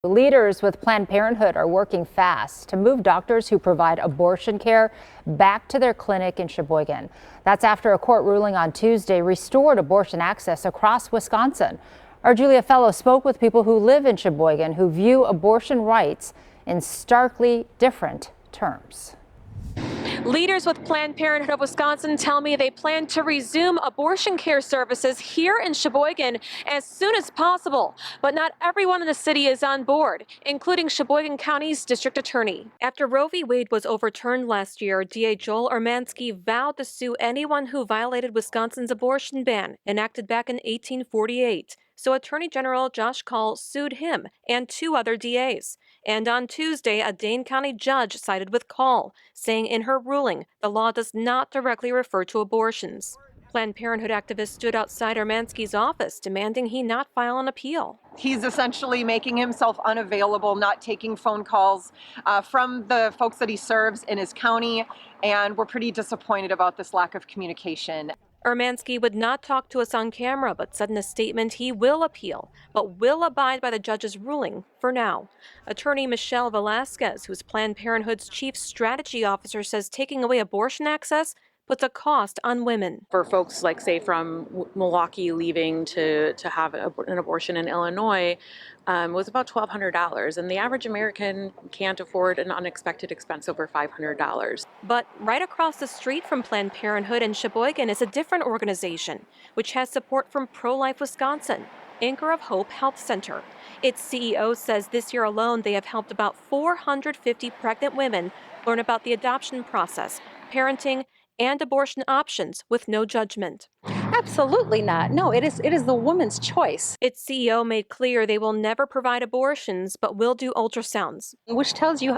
Leaders with Planned Parenthood are working fast to move doctors who provide abortion care back to their clinic in Sheboygan. That's after a court ruling on Tuesday restored abortion access across Wisconsin. Our Julia Fellow spoke with people who live in Sheboygan who view abortion rights in starkly different terms. Leaders with Planned Parenthood of Wisconsin tell me they plan to resume abortion care services here in Sheboygan as soon as possible. But not everyone in the city is on board, including Sheboygan County's district attorney. After Roe v. Wade was overturned last year, DA Joel Urmansky vowed to sue anyone who violated Wisconsin's abortion ban, enacted back in 1848. So Attorney General Josh Kaul sued him and two other DAs. And on Tuesday, a Dane County judge sided with Kaul, saying in her ruling the law does not directly refer to abortions. Planned Parenthood activists stood outside Urmansky's office, demanding he not file an appeal. He's essentially making himself unavailable, not taking phone calls from the folks that he serves in his county, and we're pretty disappointed about this lack of communication. Urmansky would not talk to us on camera, but said in a statement he will appeal, but will abide by the judge's ruling for now. Attorney Michelle Velasquez, who's Planned Parenthood's chief strategy officer, says taking away abortion access puts a cost on women. For folks like, say, from Milwaukee leaving to have an abortion in Illinois was about $1,200, and the average American can't afford an unexpected expense over $500. But right across the street from Planned Parenthood in Sheboygan is a different organization, which has support from Pro-Life Wisconsin, Anchor of Hope Health Center. Its CEO says this year alone they have helped about 450 pregnant women learn about the adoption process, parenting, and abortion options with no judgment. Absolutely not. No, it is the woman's choice. Its CEO made clear they will never provide abortions, but will do ultrasounds. Which tells you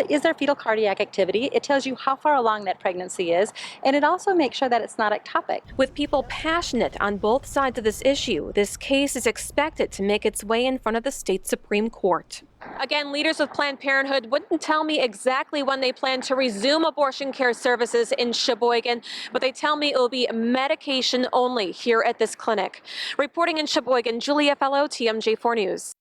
is there fetal cardiac activity. It tells you how far along that pregnancy is, and it also makes sure that it's not ectopic. With people passionate on both sides of this issue, this case is expected to make its way in front of the state Supreme Court. Again, leaders with Planned Parenthood wouldn't tell me exactly when they plan to resume abortion care services in Sheboygan, but they tell me it will be medication only here at this clinic. Reporting in Sheboygan, Julia Fellow, TMJ4 News.